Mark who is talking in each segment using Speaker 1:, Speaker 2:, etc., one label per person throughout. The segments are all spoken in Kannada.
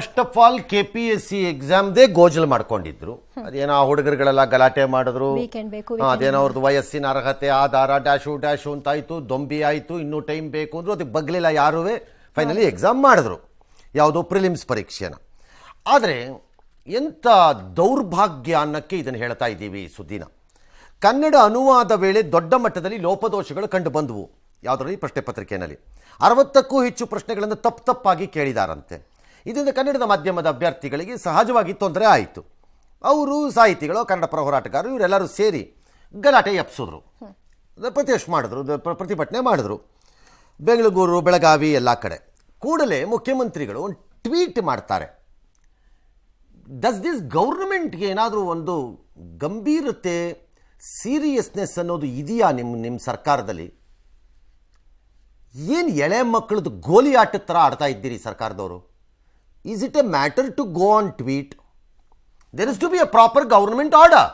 Speaker 1: ಫಸ್ಟ್ ಆಫ್ ಆಲ್ KPSC ಎಕ್ಸಾಮ್ದೇ ಗೋಜಲ್ ಮಾಡ್ಕೊಂಡಿದ್ರು. ಅದೇನೋ ಹುಡುಗರುಗಳೆಲ್ಲ ಗಲಾಟೆ ಮಾಡಿದ್ರು. ಅದೇನೋ ಅವ್ರದ್ದು ವಯಸ್ಸಿನ ಅರ್ಹತೆ ಆಧಾರ ಡ್ಯಾಶು ಅಂತಾಯ್ತು, ದೊಂಬಿ ಆಯ್ತು, ಇನ್ನೂ ಟೈಮ್ ಬೇಕು ಅಂದ್ರು. ಅದಕ್ಕೆ ಬಗ್ಲಿಲ್ಲ ಯಾರುವೆ. ಫೈನಲಿ ಎಕ್ಸಾಮ್ ಮಾಡಿದ್ರು, ಯಾವುದೋ ಪ್ರಿಲಿಮ್ಸ್ ಪರೀಕ್ಷೆನ. ಆದರೆ ಎಂಥ ದೌರ್ಭಾಗ್ಯ ಅನ್ನಕ್ಕೆ ಇದನ್ನು ಹೇಳ್ತಾ ಇದ್ದೀವಿ ಸುದ್ದಿನ. ಕನ್ನಡ ಅನುವಾದ ವೇಳೆ ದೊಡ್ಡ ಮಟ್ಟದಲ್ಲಿ ಲೋಪದೋಷಗಳು ಕಂಡು ಬಂದವು. ಯಾವುದರಲ್ಲಿ? ಪ್ರಶ್ನೆ ಪತ್ರಿಕೆಯಲ್ಲಿ 60ಕ್ಕೂ ಹೆಚ್ಚು ಪ್ರಶ್ನೆಗಳನ್ನು ತಪ್ಪಾಗಿ ಕೇಳಿದಾರಂತೆ. ಇದರಿಂದ ಕನ್ನಡದ ಮಾಧ್ಯಮದ ಅಭ್ಯರ್ಥಿಗಳಿಗೆ ಸಹಜವಾಗಿ ತೊಂದರೆ ಆಯಿತು. ಅವರು ಸಾಹಿತಿಗಳು, ಕನ್ನಡ ಪರ ಹೋರಾಟಗಾರರು ಇವರೆಲ್ಲರೂ ಸೇರಿ ಗಲಾಟೆ ಎಪ್ಸಿದ್ರು, ಪ್ರತಿಭಟನೆ ಮಾಡಿದ್ರು. ಬೆಂಗಳೂರು, ಬೆಳಗಾವಿ ಎಲ್ಲ ಕಡೆ. ಕೂಡಲೇ ಮುಖ್ಯಮಂತ್ರಿಗಳು ಒಂದು ಟ್ವೀಟ್ ಮಾಡ್ತಾರೆ. ಡಸ್ ದಿಸ್ ಗೌರ್ಮೆಂಟ್ಗೆ ಏನಾದರೂ ಒಂದು ಗಂಭೀರತೆ, ಸೀರಿಯಸ್ನೆಸ್ ಅನ್ನೋದು ಇದೆಯಾ ನಿಮ್ಮ ಸರ್ಕಾರದಲ್ಲಿ? ಏನು ಎಳೆ ಮಕ್ಕಳದ್ದು ಗೋಲಿ ಆಟದ ಥರ ಆಡ್ತಾ ಇದ್ದೀರಿ ಸರ್ಕಾರದವರು? Is it a matter to go on tweet? There is to be a proper government order.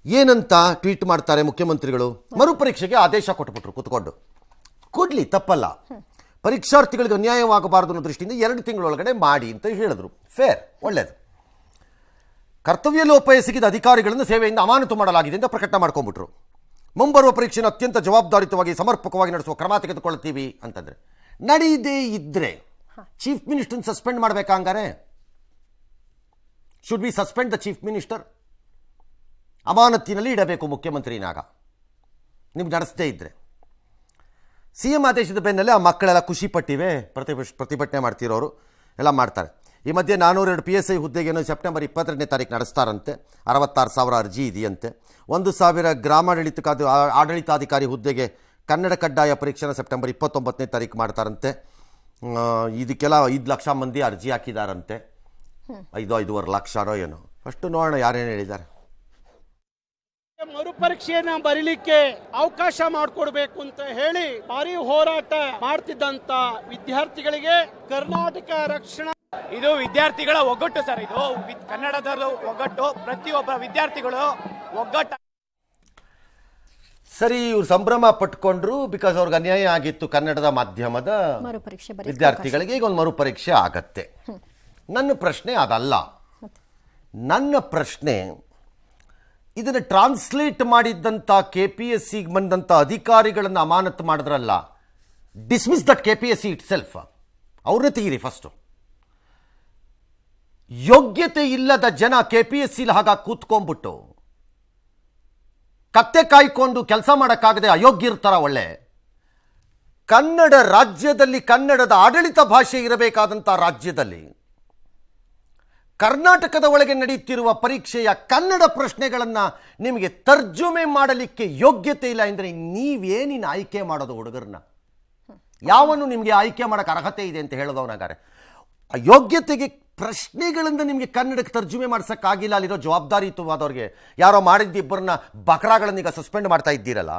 Speaker 1: ಏನಂತ ಟ್ವೀಟ್ ಮಾಡ್ತಾರೆ ಮುಖ್ಯಮಂತ್ರಿಗಳು? ಮರುಪರೀಕ್ಷೆಗೆ ಆದೇಶ ಕೊಟ್ಬಿಟ್ರು ಕೂತ್ಕೊಂಡು. ಕೊಡ್ಲಿ, ತಪ್ಪಲ್ಲ. ಪರೀಕ್ಷಾರ್ಥಿಗಳಿಗೆ ಅನ್ಯಾಯವಾಗಬಾರದು ಅನ್ನೋ ದೃಷ್ಟಿಯಿಂದ 2 ತಿಂಗಳೊಳಗಡೆ ಮಾಡಿ ಅಂತ ಹೇಳಿದ್ರು. ಫೇರ್, ಒಳ್ಳೆಯದು. ಕರ್ತವ್ಯ ಲೋಪ ಎಸಗಿದ ಅಧಿಕಾರಿಗಳನ್ನು ಸೇವೆಯಿಂದ ಅಮಾನತು ಮಾಡಲಾಗಿದೆ ಅಂತ ಪ್ರಕಟಣೆ ಮಾಡ್ಕೊಂಡ್ಬಿಟ್ರು. ಮುಂಬರುವ ಪರೀಕ್ಷೆಯನ್ನು ಅತ್ಯಂತ ಜವಾಬ್ದಾರಿಯುತವಾಗಿ ಸಮರ್ಪಕವಾಗಿ ನಡೆಸುವ ಕ್ರಮ ತೆಗೆದುಕೊಳ್ತೀವಿ ಅಂತಂದರೆ, ನಡೆಯದೇ ಇದ್ದರೆ ಚೀಫ್ ಮಿನಿಸ್ಟರ್ ಸಸ್ಪೆಂಡ್ ಮಾಡಬೇಕಾ? ಹಂಗಾರೆ should be suspend the chief minister. ಅಮಾನತಿನಲ್ಲಿ ಇಡಬೇಕು ಮುಖ್ಯಮಂತ್ರಿನಾಗ ನೀವು ನಡೆಸದೇ ಇದ್ದರೆ. CM ಆದೇಶದ ಬೆನ್ನಲ್ಲೇ ಆ ಮಕ್ಕಳೆಲ್ಲ ಖುಷಿ ಪಟ್ಟಿವೆ. ಪ್ರತಿಭಟನೆ ಮಾಡ್ತಿರೋರು ಎಲ್ಲ ಮಾಡ್ತಾರೆ. ಈ ಮಧ್ಯೆ 402 PSI ಹುದ್ದೆಗೇನು ಸೆಪ್ಟೆಂಬರ್ 22ನೇ ತಾರೀಕು ನಡೆಸ್ತಾರಂತೆ. 66,000 ಅರ್ಜಿ ಇದೆಯಂತೆ. 1,000 ಆಡಳಿತಾಧಿಕಾರಿ ಹುದ್ದೆಗೆ ಕನ್ನಡ ಕಡ್ಡಾಯ ಪರೀಕ್ಷೆನ ಸೆಪ್ಟೆಂಬರ್ 29ನೇ ತಾರೀಕು ಮಾಡ್ತಾರಂತೆ. ಇದಕ್ಕೆಲ್ಲ 5 ಲಕ್ಷ ಮಂದಿ ಅರ್ಜಿ ಹಾಕಿದಾರಂತೆ. 5-5.5 ಲಕ್ಷನೋ ಏನೋ. ಫಸ್ಟ್ ನೋಡೋಣ ಯಾರೇನು ಹೇಳಿದ್ದಾರೆ.
Speaker 2: ಮರುಪರೀಕ್ಷೆಯನ್ನ ಬರೀಲಿಕ್ಕೆ ಅವಕಾಶ ಮಾಡಿಕೊಡ್ಬೇಕು ಅಂತ ಹೇಳಿ ಭಾರಿ ಹೋರಾಟ ಮಾಡ್ತಿದ್ದಂತ ವಿದ್ಯಾರ್ಥಿಗಳಿಗೆ ಕರ್ನಾಟಕ ರಕ್ಷಣಾ,
Speaker 3: ಇದು ವಿದ್ಯಾರ್ಥಿಗಳ ಒಗ್ಗಟ್ಟು ಸರ್. ಇದು ಕನ್ನಡದ ಒಗ್ಗಟ್ಟು, ಪ್ರತಿಯೊಬ್ಬ ವಿದ್ಯಾರ್ಥಿಗಳು ಒಗ್ಗಟ್ಟು.
Speaker 1: ಸರಿ, ಇವ್ರು ಸಂಭ್ರಮ ಪಟ್ಕೊಂಡ್ರು ಬಿಕಾಸ್ ಅವ್ರಿಗೆ ಅನ್ಯಾಯ ಆಗಿತ್ತು. ಕನ್ನಡದ ಮಾಧ್ಯಮದ ವಿದ್ಯಾರ್ಥಿಗಳಿಗೆ ಈಗ ಒಂದು ಮರುಪರೀಕ್ಷೆ ಆಗತ್ತೆ. ನನ್ನ ಪ್ರಶ್ನೆ ಅದಲ್ಲ. ನನ್ನ ಪ್ರಶ್ನೆ, ಇದನ್ನು ಟ್ರಾನ್ಸ್ಲೇಟ್ ಮಾಡಿದ್ದಂಥ KPSCಗೆ ಬಂದಂಥ ಅಧಿಕಾರಿಗಳನ್ನು ಅಮಾನತು ಮಾಡಿದ್ರಲ್ಲ, dismiss that KPSC it self. ಅವ್ರನ್ನೇ ತೆಗೀರಿ ಫಸ್ಟು. ಯೋಗ್ಯತೆ ಇಲ್ಲದ ಜನ KPSCಲಿ ಹಾಗಾಗಿ ಕೂತ್ಕೊಂಡ್ಬಿಟ್ಟು ಕತ್ತೆ ಕಾಯ್ಕೊಂಡು ಕೆಲಸ ಮಾಡೋಕ್ಕಾಗದೆ ಅಯೋಗ್ಯ ಇರ್ತಾರ. ಒಳ್ಳೆ ಕನ್ನಡ ರಾಜ್ಯದಲ್ಲಿ, ಕನ್ನಡದ ಆಡಳಿತ ಭಾಷೆ ಇರಬೇಕಾದಂಥ ರಾಜ್ಯದಲ್ಲಿ, ಕರ್ನಾಟಕದ ಒಳಗೆ ನಡೆಯುತ್ತಿರುವ ಪರೀಕ್ಷೆಯ ಕನ್ನಡ ಪ್ರಶ್ನೆಗಳನ್ನು ನಿಮಗೆ ತರ್ಜುಮೆ ಮಾಡಲಿಕ್ಕೆ ಯೋಗ್ಯತೆ ಇಲ್ಲ ಅಂದರೆ ನೀವೇನಿನ ಆಯ್ಕೆ ಮಾಡೋದು ಹುಡುಗರನ್ನ? ಯಾವನು ನಿಮಗೆ ಆಯ್ಕೆ ಮಾಡೋಕ್ಕೆ ಅರ್ಹತೆ ಇದೆ ಅಂತ ಹೇಳೋದವನಾಗಾರೆ? ಆ ಯೋಗ್ಯತೆಗೆ ಪ್ರಶ್ನೆಗಳಿಂದ ನಿಮಗೆ ಕನ್ನಡಕ್ಕೆ ತರ್ಜುಮೆ ಮಾಡ್ಸೋಕ್ಕಾಗಿಲ್ಲ. ಅಲ್ಲಿರೋ ಜವಾಬ್ದಾರಿಯುತವಾದವ್ರಿಗೆ ಯಾರೋ ಮಾಡಿದ್ದ ಇಬ್ಬರನ್ನ ಬಕ್ರಾಗಳನ್ನ ಈಗ ಸಸ್ಪೆಂಡ್ ಮಾಡ್ತಾ ಇದ್ದೀರಲ್ಲ,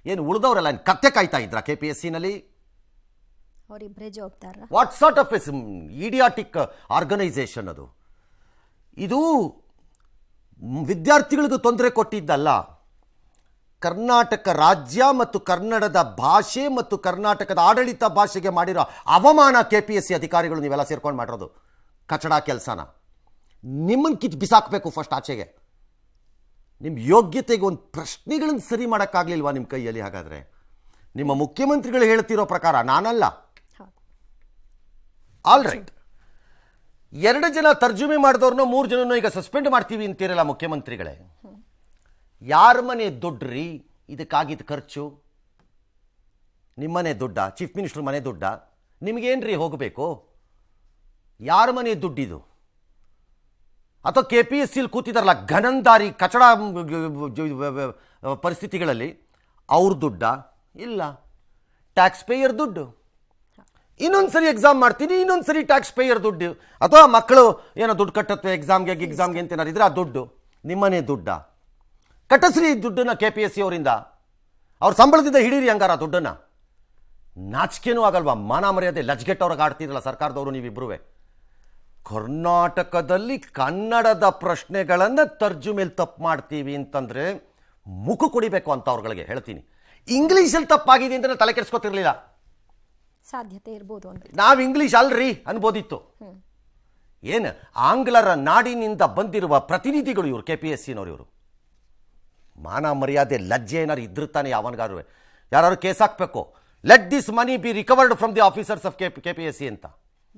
Speaker 1: ಏನು ಉಳಿದವರೆಲ್ಲ ಕತ್ತೆ ಕಾಯ್ತಾ ಇದ್ರ KPSCನಲ್ಲಿ? What sort of idiotic organisation ಅದು? ಇದು ವಿದ್ಯಾರ್ಥಿಗಳಿಗೂ ತೊಂದರೆ ಕೊಟ್ಟಿದ್ದಲ್ಲ, ಕರ್ನಾಟಕ ರಾಜ್ಯ ಮತ್ತು ಕನ್ನಡದ ಭಾಷೆ ಮತ್ತು ಕರ್ನಾಟಕದ ಆಡಳಿತ ಭಾಷೆಗೆ ಮಾಡಿರೋ ಅವಮಾನ. KPSC ಅಧಿಕಾರಿಗಳು ನೀವೆಲ್ಲ ಸೇರ್ಕೊಂಡು ಮಾಡಿರೋದು ಕಚಡ ಕೆಲಸನ. ನಿಮ್ಮನ್ನು ಕಿತ್ತು ಬಿಸಾಕಬೇಕು ಫಸ್ಟ್ ಆಚೆಗೆ. ನಿಮ್ಮ ಯೋಗ್ಯತೆಗೆ ಒಂದು ಪ್ರಶ್ನೆಗಳನ್ನು ಸರಿ ಮಾಡೋಕ್ಕಾಗಲಿಲ್ವಾ ನಿಮ್ಮ ಕೈಯಲ್ಲಿ? ಹಾಗಾದರೆ ನಿಮ್ಮ ಮುಖ್ಯಮಂತ್ರಿಗಳು ಹೇಳ್ತಿರೋ ಪ್ರಕಾರ, ನಾನಲ್ಲ. ಆಲ್ ರೈಟ್, 2 ಜನ ತರ್ಜುಮೆ ಮಾಡಿದವ್ರನ್ನ 3 ಜನನೂ ಈಗ ಸಸ್ಪೆಂಡ್ ಮಾಡ್ತೀವಿ ಅಂತೀರಲ್ಲ ಮುಖ್ಯಮಂತ್ರಿಗಳೇ. ಯಾರ ಮನೆ ದುಡ್ಡ್ರಿ ಇದಕ್ಕಾಗಿದ್ದು ಖರ್ಚು? ನಿಮ್ಮನೆ ದುಡ್ಡ? ಚೀಫ್ ಮಿನಿಸ್ಟರ್ ಮನೆ ದುಡ್ಡ? ನಿಮಗೇನ್ರಿ ಹೋಗಬೇಕು? ಯಾರ ಮನೆ ದುಡ್ಡಿದು? ಅಥವಾ KPSCಲಿ ಕೂತಿದಾರಲ್ಲ ಘನಂದಾರಿ ಕಚಡ ಪರಿಸ್ಥಿತಿಗಳಲ್ಲಿ ಅವ್ರ ದುಡ್ಡ? ಇಲ್ಲ, ಟ್ಯಾಕ್ಸ್ ಪೇಯರ್ ದುಡ್ಡು. ಇನ್ನೊಂದು ಸರಿ ಎಕ್ಸಾಮ್ ಮಾಡ್ತೀನಿ, ಇನ್ನೊಂದು ಸರಿ ಟ್ಯಾಕ್ಸ್ ಪೇಯರ್ ದುಡ್ಡು. ಅಥವಾ ಮಕ್ಕಳು ಏನೋ ದುಡ್ಡು ಕಟ್ಟುತ್ತೆ ಎಕ್ಸಾಮ್ಗೆ ಅಂತ ಏನಾರು ಇದ್ರೆ ಆ ದುಡ್ಡು ನಿಮ್ಮನೆ ದುಡ್ಡ? ಕಟ್ಟಿಸ್ರಿ ದುಡ್ಡನ್ನು KPSC ಅವರಿಂದ. ಅವ್ರ ಸಂಬಳದಿಂದ ಹಿಡೀರಿ ಹಂಗಾರ ದುಡ್ಡನ್ನು. ನಾಚಿಕೆನೂ ಆಗಲ್ವಾ? ಮಾನ ಮರ್ಯಾದೆ ಲಜ್ಗೆಟ್ಟವ್ರಿಗೆ ಆಡ್ತಿರಲ್ಲ ಸರ್ಕಾರದವರು ನೀವಿಬ್ರೂ. ಕರ್ನಾಟಕದಲ್ಲಿ ಕನ್ನಡದ ಪ್ರಶ್ನೆಗಳನ್ನು ತರ್ಜುಮೆಯಲ್ಲಿ ತಪ್ಪು ಮಾಡ್ತೀವಿ ಅಂತಂದರೆ ಮುಖ ಕೊಡಿಬೇಕು ಅಂತ ಅವ್ರುಗಳಿಗೆ ಹೇಳ್ತೀನಿ. ಇಂಗ್ಲೀಷಲ್ಲಿ ತಪ್ಪಾಗಿದೆ ಅಂತ ತಲೆ ಕೆಡಿಸ್ಕೊತಿರ್ಲಿಲ್ಲ.
Speaker 4: ಸಾಧ್ಯತೆ ಇರ್ಬೋದು ಅಂತ.
Speaker 1: ನಾವು ಇಂಗ್ಲೀಷ್ ಅಲ್ರಿ ಅನ್ಬೋದಿತ್ತು. ಏನು ಆಂಗ್ಲರ ನಾಡಿನಿಂದ ಬಂದಿರುವ ಪ್ರತಿನಿಧಿಗಳು ಇವರು, KPSCನವ್ರು. ಇವರು ಮಾನ ಮರ್ಯಾದೆ ಲಜ್ಜೆ ಏನಾರು ಇದ್ರ ತಾನೆ ಯಾವನ್ಗಾರು ಯಾರು ಕೇಸ್ ಹಾಕ್ಬೇಕು, let this money be recovered from the officers of KPSC ಅಂತ.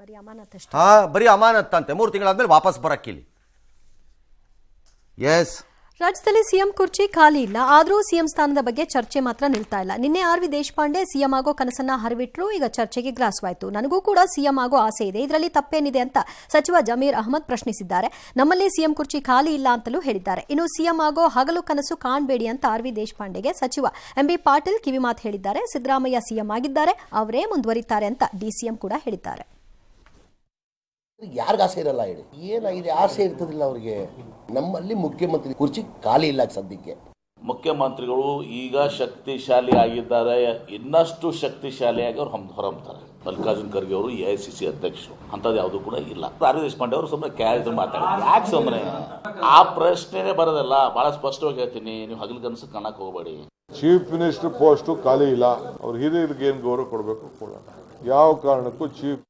Speaker 4: ಬರೀ ಅಮಾನತ್ ಅಷ್ಟೇ.
Speaker 1: ಬರೀ ಅಮಾನತ್ ಅಂತೆ, 3 ತಿಂಗಳಾದ್ಮೇಲೆ ವಾಪಸ್ ಬರಕ್ಕಿಲ್ಲಿ. ಎಸ್,
Speaker 4: ರಾಜ್ಯದಲ್ಲಿ ಸಿಎಂ ಕುರ್ಚಿ ಖಾಲಿ ಇಲ್ಲ, ಆದರೂ ಸಿಎಂ ಸ್ಥಾನದ ಬಗ್ಗೆ ಚರ್ಚೆ ಮಾತ್ರ ನಿಲ್ತಾ ಇಲ್ಲ. ನಿನ್ನೆ RV ದೇಶಪಾಂಡೆ ಸಿಎಂ ಆಗೋ ಕನಸನ್ನ ಹರಿಬಿಟ್ರು, ಈಗ ಚರ್ಚೆಗೆ ಗ್ರಾಸವಾಯಿತು. ನನಗೂ ಕೂಡ ಸಿಎಂ ಆಗೋ ಆಸೆ ಇದೆ, ಇದರಲ್ಲಿ ತಪ್ಪೇನಿದೆ ಅಂತ ಸಚಿವ ಜಮೀರ್ ಅಹಮದ್ ಪ್ರಶ್ನಿಸಿದ್ದಾರೆ. ನಮ್ಮಲ್ಲಿ ಸಿಎಂ ಕುರ್ಚಿ ಖಾಲಿ ಇಲ್ಲ ಅಂತಲೂ ಹೇಳಿದ್ದಾರೆ. ಇನ್ನು ಸಿಎಂ ಆಗೋ ಹಗಲು ಕನಸು ಕಾಣಬೇಡಿ ಅಂತ RV ದೇಶಪಾಂಡೆಗೆ ಸಚಿವ MB ಪಾಟೀಲ್ ಕಿವಿಮಾತು ಹೇಳಿದ್ದಾರೆ. ಸಿದ್ದರಾಮಯ್ಯ ಸಿಎಂ ಆಗಿದ್ದಾರೆ, ಅವರೇ ಮುಂದುವರಿತಾರೆ ಅಂತ DCM ಕೂಡ ಹೇಳಿದ್ದಾರೆ.
Speaker 5: ಯಾರಿಗ ಆಸೆ ಇರಲ್ಲ ಹೇಳಿ, ಏನಾಗಿದೆ ಆಸೆ ಇರ್ತದಿಲ್ಲ ಅವ್ರಿಗೆ. ನಮ್ಮಲ್ಲಿ ಮುಖ್ಯಮಂತ್ರಿ ಕುರ್ಚಿ ಖಾಲಿ ಇಲ್ಲ ಸದ್ಯಕ್ಕೆ.
Speaker 6: ಮುಖ್ಯಮಂತ್ರಿಗಳು ಈಗ ಶಕ್ತಿಶಾಲಿ ಆಗಿದ್ದಾರೆ, ಇನ್ನಷ್ಟು ಶಕ್ತಿಶಾಲಿಯಾಗಿ ಅವ್ರು ಹೊರಹೊಮ್ತಾರೆ. ಮಲ್ಲಿಕಾರ್ಜುನ್ ಖರ್ಗೆ ಅವರು AICC ಅಧ್ಯಕ್ಷರು, ಅಂಥದ್ದು ಯಾವುದು ಕೂಡ ಇಲ್ಲ. RV ದೇಶಪಾಂಡೆ ಅವರು ಸುಮ್ಮನೆ ಕ್ಯಾರಿದ್ರು ಮಾತಾಡಿದ್ರು, ಯಾಕೆ ಸುಮ್ಮನೆ ಆ ಪ್ರಶ್ನೆನೇ ಬರೋದಲ್ಲ. ಬಹಳ ಸ್ಪಷ್ಟವಾಗಿ ಹೇಳ್ತೀನಿ, ನೀವು ಹಗಲು ಕನಸು ಕಾಣಕ್ ಹೋಗಬೇಡಿ.
Speaker 7: ಚೀಫ್ ಮಿನಿಸ್ಟರ್ ಪೋಸ್ಟ್ ಖಾಲಿ ಇಲ್ಲ, ಅವ್ರು ಹಿರಿಯರಿಗೆ ಏನು ಗೌರವ ಕೊಡಬೇಕು ಕೊಡೋಣ. ಯಾವ ಕಾರಣಕ್ಕೂ ಚೀಫ್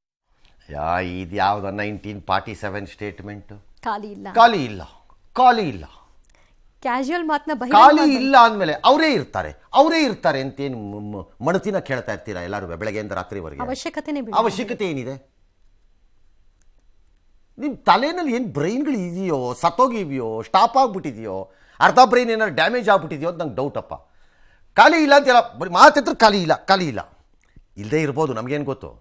Speaker 1: ಇದು ಯಾವ್ದು 1947 ಸ್ಟೇಟ್ಮೆಂಟ್?
Speaker 4: ಖಾಲಿ ಇಲ್ಲ,
Speaker 1: ಖಾಲಿ ಇಲ್ಲ, ಖಾಲಿ ಇಲ್ಲ,
Speaker 4: ಕ್ಯಾಶುಯಲ್ ಮಾತನ್ನ
Speaker 1: ಖಾಲಿ ಇಲ್ಲ ಅಂದಮೇಲೆ ಅವರೇ ಇರ್ತಾರೆ ಅಂತೇನು ಮಣತಿನ ಕೇಳ್ತಾ ಇರ್ತೀರಾ ಎಲ್ಲರೂ ಬೆಳಗ್ಗೆಯಿಂದ ರಾತ್ರಿವರೆಗೆ? ಅವಶ್ಯಕತೆ ಏನಿದೆ? ನಿಮ್ಮ ತಲೆನಲ್ಲಿ ಏನು ಬ್ರೈನ್ಗಳು ಇದೆಯೋ, ಸತ್ತೋಗಿದೆಯೋ, ಸ್ಟಾಪ್ ಆಗ್ಬಿಟ್ಟಿದೆಯೋ, ಅರ್ಧ ಬ್ರೈನ್ ಏನಾದ್ರು ಡ್ಯಾಮೇಜ್ ಆಗ್ಬಿಟ್ಟಿದೆಯೋ ಅಂತ ನಂಗೆ ಡೌಟಪ್ಪ. ಖಾಲಿ ಇಲ್ಲ ಅಂತೆಲ್ಲ ಬರೀ ಮಾತಿದ್ರೆ ಖಾಲಿ ಇಲ್ಲ ಇಲ್ಲದೆ ಇರ್ಬೋದು, ನಮಗೇನು ಗೊತ್ತು.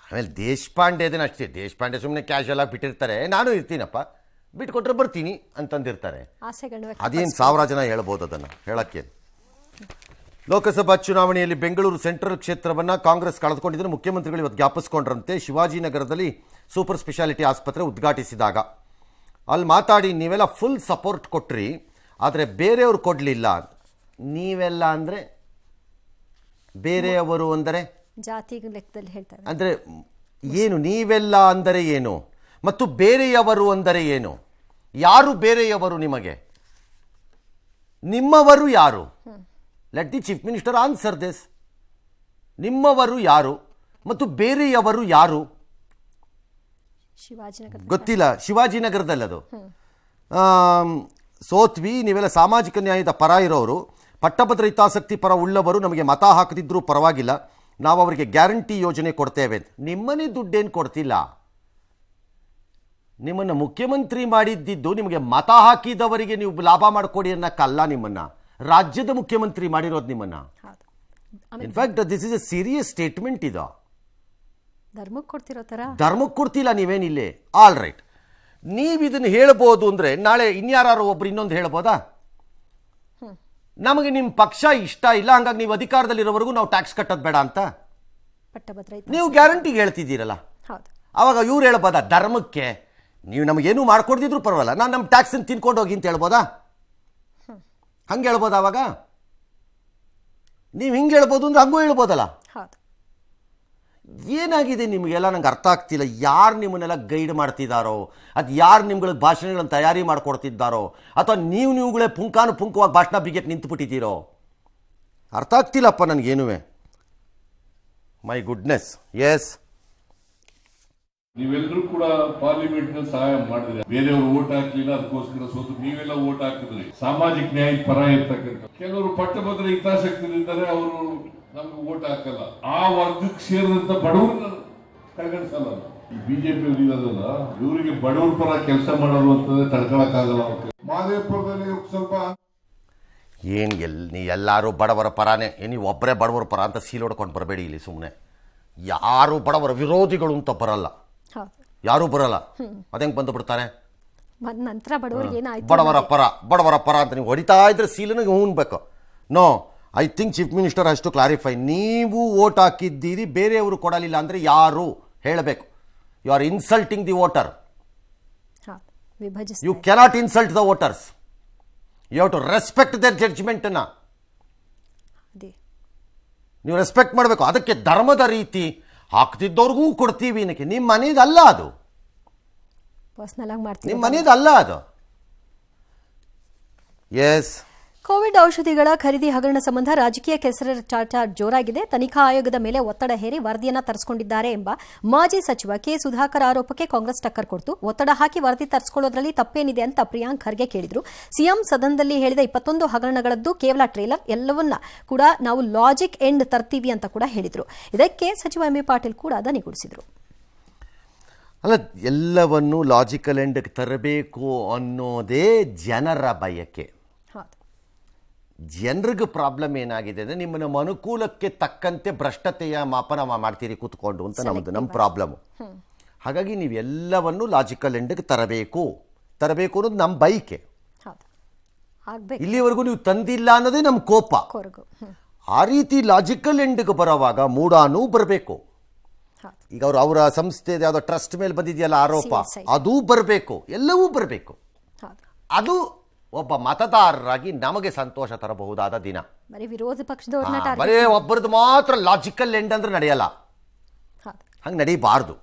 Speaker 1: ಆಮೇಲೆ ದೇಶಪಾಂಡೆದೇನು ಅಷ್ಟೇ, ದೇಶಪಾಂಡೆ ಸುಮ್ಮನೆ ಕ್ಯಾಶುವಲ್ ಆಗಿ ಬಿಟ್ಟಿರ್ತಾರೆ, ನಾನು ಇರ್ತೀನಪ್ಪ, ಬಿಟ್ಕೊಟ್ರೆ ಬರ್ತೀನಿ ಅಂತಂದಿರ್ತಾರೆ. ಅದೇನು 1000 ಜನ ಹೇಳ್ಬೋದು, ಅದನ್ನು ಹೇಳಕ್ಕೆ. ಲೋಕಸಭಾ ಚುನಾವಣೆಯಲ್ಲಿ ಬೆಂಗಳೂರು ಸೆಂಟ್ರಲ್ ಕ್ಷೇತ್ರವನ್ನು ಕಾಂಗ್ರೆಸ್ ಕಳೆದುಕೊಂಡಿದ್ದರೆ ಮುಖ್ಯಮಂತ್ರಿಗಳು ಇವತ್ತು ಜ್ಞಾಪಿಸ್ಕೊಂಡ್ರಂತೆ. ಶಿವಾಜಿನಗರದಲ್ಲಿ ಸೂಪರ್ ಸ್ಪೆಷಾಲಿಟಿ ಆಸ್ಪತ್ರೆ ಉದ್ಘಾಟಿಸಿದಾಗ ಅಲ್ಲಿ ಮಾತಾಡಿ, ನೀವೆಲ್ಲ ಫುಲ್ ಸಪೋರ್ಟ್ ಕೊಟ್ರಿ, ಆದರೆ ಬೇರೆಯವರು ಕೊಡಲಿಲ್ಲ. ನೀವೆಲ್ಲ ಅಂದರೆ ಬೇರೆಯವರು ಅಂದರೆ
Speaker 4: ಜಾತಿ ಲೆಕ್ಕದಲ್ಲಿ ಹೇಳ್ತಾರೆ.
Speaker 1: ಅಂದರೆ ಏನು? ನೀವೆಲ್ಲ ಅಂದರೆ ಏನು ಮತ್ತು ಬೇರೆಯವರು ಅಂದರೆ ಏನು? ಯಾರು ಬೇರೆಯವರು ನಿಮಗೆ? ನಿಮ್ಮವರು ಯಾರು? Let the chief minister answer this. ನಿಮ್ಮವರು ಯಾರು ಮತ್ತು ಬೇರೆಯವರು ಯಾರು? ಗೊತ್ತಿಲ್ಲ. ಶಿವಾಜಿನಗರದಲ್ಲಿ ಅದು ಸೋತ್ವಿ, ನೀವೆಲ್ಲ ಸಾಮಾಜಿಕ ನ್ಯಾಯದ ಪರ ಇರೋರು, ಪಟ್ಟಭದ್ರ ಹಿತಾಸಕ್ತಿ ಪರ ಉಳ್ಳವರು, ನಮಗೆ ಮತ ಹಾಕದಿದ್ರೂ ಪರವಾಗಿಲ್ಲ, ನಾವು ಅವರಿಗೆ ಗ್ಯಾರಂಟಿ ಯೋಜನೆ ಕೊಡ್ತೇವೆ. ನಿಮ್ಮನ್ನೇ ದುಡ್ಡೇನು ಕೊಡ್ತಿಲ್ಲ. ನಿಮ್ಮನ್ನು ಮುಖ್ಯಮಂತ್ರಿ ಮಾಡಿದ್ದಿದ್ದು ನಿಮಗೆ ಮತ ಹಾಕಿದವರಿಗೆ ನೀವು ಲಾಭ ಮಾಡಿಕೊಡಿ ಅನ್ನಕ್ಕಲ್ಲ, ನಿಮ್ಮನ್ನು ರಾಜ್ಯದ ಮುಖ್ಯಮಂತ್ರಿ ಮಾಡಿರೋದು ನಿಮ್ಮನ್ನು. In fact this is A serious statement. ಇದು ಧರ್ಮಕ್ಕೆ ಕೊಡ್ತಿಲ್ಲ ನೀವೇನಿಲ್ಲೇ. ಆಲ್ ರೈಟ್, ನೀವು ಇದನ್ನು ಹೇಳ್ಬೋದು ಅಂದರೆ ನಾಳೆ ಇನ್ಯಾರು ಒಬ್ರು ಇನ್ನೊಂದು ಹೇಳ್ಬೋದಾ? ನಮಗೆ ನಿಮ್ಮ ಪಕ್ಷ ಇಷ್ಟ ಇಲ್ಲ, ಹಂಗಾಗಿ ನೀವು ಅಧಿಕಾರದಲ್ಲಿರೋವರೆಗೂ ನಾವು ಟ್ಯಾಕ್ಸ್ ಕಟ್ಟೋದು ಬೇಡ ಅಂತ ನೀವು ಗ್ಯಾರಂಟಿಗೆ ಹೇಳ್ತಿದ್ದೀರಲ್ಲ. ಅವಾಗ ಇವ್ರು ಹೇಳ್ಬೋದಾ ಧರ್ಮಕ್ಕೆ ನೀವು ನಮಗೇನು ಮಾಡ್ಕೊಡ್ತಿದ್ರು ಪರವಾಗಿಲ್ಲ, ನಾನು ನಮ್ಮ ಟ್ಯಾಕ್ಸನ್ನು ತಿನ್ಕೊಂಡು ಹೋಗಿ ಅಂತ ಹೇಳ್ಬೋದಾ? ಹಂಗೆ ಹೇಳ್ಬೋದಾ? ಅವಾಗ ನೀವು ಹಿಂಗೆ ಹೇಳ್ಬೋದು ಅಂದ್ರೆ ಹಂಗೂ ಹೇಳ್ಬೋದಲ್ಲ. ಏನಾಗಿದೆ ನಿಮಗೆಲ್ಲ ನಂಗೆ ಅರ್ಥ ಆಗ್ತಿಲ್ಲ. ಯಾರು ನಿಮ್ಮನ್ನೆಲ್ಲ ಗೈಡ್ ಮಾಡ್ತಿದ್ದಾರೋ, ಅದು ಯಾರು ನಿಮ್ಗಳಿಗೆ ಭಾಷಣಗಳನ್ನು ತಯಾರಿ ಮಾಡಿಕೊಡ್ತಿದ್ದಾರೋ, ಅಥವಾ ನೀವುಗಳೇ ಪುಂಖವಾಗಿ ಭಾಷಣ ಬಿಗಿಯಕ್ಕೆ ನಿಂತುಬಿಟ್ಟಿದ್ದೀರೋ ಅರ್ಥ ಆಗ್ತಿಲ್ಲಪ್ಪ ನನಗೇನು. My goodness. ಎಸ್,
Speaker 7: ನೀವೆಲ್ಲರೂ ಕೂಡ ಪಾರ್ಲಿಮೆಂಟ್ ನಲ್ಲಿ ಸಹಾಯ ಮಾಡಿದ್ರೆ, ಬೇರೆಯವರು ಓಟ್ ಹಾಕ್ಲಿಲ್ಲ, ಅದಕ್ಕೋಸ್ಕರ ಸೋತು ನೀವೆಲ್ಲ ಓಟ್ ಹಾಕಿದ್ರಿ. ಸಾಮಾಜಿಕ ನ್ಯಾಯ ಪರ ಇರ್ತಕ್ಕಂಥ ಕೆಲವರು ಪಟ್ಟಭದ್ರ ಹಿತಾಸಕ್ತಿಯಿಂದರೆ ಅವರು ನಮ್ಗೆ ಓಟ್ ಹಾಕಲ್ಲ. ಆ ವರ್ಗಕ್ಕೆ ಸೇರಿದಂತ ಬಡವರನ್ನ ಕಡೆಗಣಿಸಲ್ಲ. ಈ ಬಿಜೆಪಿ ಇರೋದಲ್ಲ, ಇವರಿಗೆ ಬಡವರ ಪರ ಕೆಲಸ ಮಾಡೋದು ಅಂತಂದ್ರೆ ತಡ್ಕೊಳಕ್ಕಾಗಲ್ಲ. ಮಾದೇಪುರದಲ್ಲಿ ಸ್ವಲ್ಪ
Speaker 1: ನೀ ಎಲ್ಲರೂ ಬಡವರ ಪರಾನೇ, ನೀವು ಒಬ್ಬರೇ ಬಡವರ ಪರ ಅಂತ ಸೀಲೋಡ್ಕೊಂಡು ಬರಬೇಡಿ ಇಲ್ಲಿ. ಸುಮ್ಮನೆ ಯಾರು ಬಡವರ ವಿರೋಧಿಗಳು ಅಂತ ಬರಲ್ಲ, ಯಾರೂ ಬರಲ್ಲ. ಅದೇಂಗೆ ಬಂದು ಬಿಡ್ತಾರೆ ಬಡವರ ಪರ ಅಂತ ನೀವು ಹೊಡಿತಾ ಇದ್ರೆ ಸೀಲನಿಗೆ ಹೂನ್ಬೇಕು. No, I think chief minister has to clarify. ನೀವು ಓಟ್ ಹಾಕಿದ್ದೀರಿ, ಬೇರೆಯವರು ಕೊಡಲಿಲ್ಲ ಅಂದರೆ ಯಾರು ಹೇಳಬೇಕು. You are insulting the voter. You cannot insult the voters. You have to respect their ಜಡ್ಜ್ಮೆಂಟನ್ನು ನೀವು ರೆಸ್ಪೆಕ್ಟ್ ಮಾಡಬೇಕು. ಅದಕ್ಕೆ ಧರ್ಮದ ರೀತಿ ಹಾಕ್ತಿದ್ದವ್ರಿಗೂ ಕೊಡ್ತೀವಿ ಏನಕ್ಕೆ? ನಿಮ್ಮ ಮನೇದಲ್ಲ ಅದು, ನಿಮ್ಮ ಮನೇದಲ್ಲ ಅದು. ಎಸ್,
Speaker 4: ಕೋವಿಡ್ ಔಷಧಿಗಳ ಖರೀದಿ ಹಗರಣ ಸಂಬಂಧ ರಾಜಕೀಯ ಕೆಸರಾಟ ಜೋರಾಗಿದೆ. ತನಿಖಾ ಆಯೋಗದ ಮೇಲೆ ಒತ್ತಡ ಹೇರಿ ವರದಿಯನ್ನ ತರಿಸಿಕೊಂಡಿದ್ದಾರೆ ಎಂಬ ಮಾಜಿ ಸಚಿವ ಕೆ ಸುಧಾಕರ್ ಆರೋಪಕ್ಕೆ ಕಾಂಗ್ರೆಸ್ ಟಕ್ಕರ್ ಕೊಡ್ತು. ಒತ್ತಡ ಹಾಕಿ ವರದಿ ತರಿಸಿಕೊಳ್ಳೋದ್ರಲ್ಲಿ ತಪ್ಪೇನಿದೆ ಅಂತ ಪ್ರಿಯಾಂಕ್ ಖರ್ಗೆ ಕೇಳಿದ್ರು. ಸಿಎಂ ಸದನದಲ್ಲಿ ಹೇಳಿದ 21 ಹಗರಣಗಳದ್ದು ಕೇವಲ ಟ್ರೇಲರ್, ಎಲ್ಲವನ್ನ ಕೂಡ ನಾವು ಲಾಜಿಕ್ ಎಂಡ್ ತರ್ತೀವಿ ಅಂತ ಕೂಡ ಹೇಳಿದ್ರು. ಇದಕ್ಕೆ ಸಚಿವ ಎಂ ಬಿ ಪಾಟೀಲ್ ಕೂಡ ದನಿಗೂಡಿಸಿದ್ರು.
Speaker 1: ಅಲ್ಲ, ಎಲ್ಲವನ್ನು ಲಾಜಿಕಲ್ ಎಂಡ್ಗೆ ತರಬೇಕು ಅನ್ನೋದೇ ಜನರ ಬಯಕೆ. ಜನರಿಗೆ ಪ್ರಾಬ್ಲಮ್ ಏನಾಗಿದೆ ಅಂದರೆ ನಿಮ್ಮನ್ನ ಅನುಕೂಲಕ್ಕೆ ತಕ್ಕಂತೆ ಭ್ರಷ್ಟತೆಯ ಮಾಪನ ಮಾಡ್ತೀರಿ ಕೂತ್ಕೊಂಡು ಅಂತ ನಮ್ಮ ಪ್ರಾಬ್ಲಮ್ಮು. ಹಾಗಾಗಿ ನೀವೆಲ್ಲವನ್ನು ಲಾಜಿಕಲ್ ಎಂಡ್ಗೆ ತರಬೇಕು ಅನ್ನೋದು ನಮ್ಮ ಬಯಕೆ. ಇಲ್ಲಿವರೆಗೂ ನೀವು ತಂದಿಲ್ಲ ಅನ್ನೋದೇ ನಮ್ಮ ಕೋಪ. ಆ ರೀತಿ ಲಾಜಿಕಲ್ ಎಂಡ್ಗೆ ಬರೋವಾಗ ಮೂಡಾನೂ ಬರಬೇಕು. ಈಗ ಅವರ ಸಂಸ್ಥೆ ಯಾವುದೋ ಟ್ರಸ್ಟ್ ಮೇಲೆ ಬಂದಿದೆಯಲ್ಲ ಆರೋಪ, ಅದೂ ಬರಬೇಕು, ಎಲ್ಲವೂ ಬರಬೇಕು. ಅದು ಒಬ್ಬ ಮತದಾರರಾಗಿ ನಮಗೆ ಸಂತೋಷ ತರಬಹುದಾದ ದಿನ.
Speaker 4: ವಿರೋಧ ಪಕ್ಷದವ್ರನ್ನ
Speaker 1: ಬರೀ ಒಬ್ಬರದ್ದು ಮಾತ್ರ ಲಾಜಿಕಲ್ ಎಂಡ್ ಅಂದ್ರೆ ನಡೆಯಲ್ಲ, ಹಂಗೆ ನಡೀಬಾರ್ದು.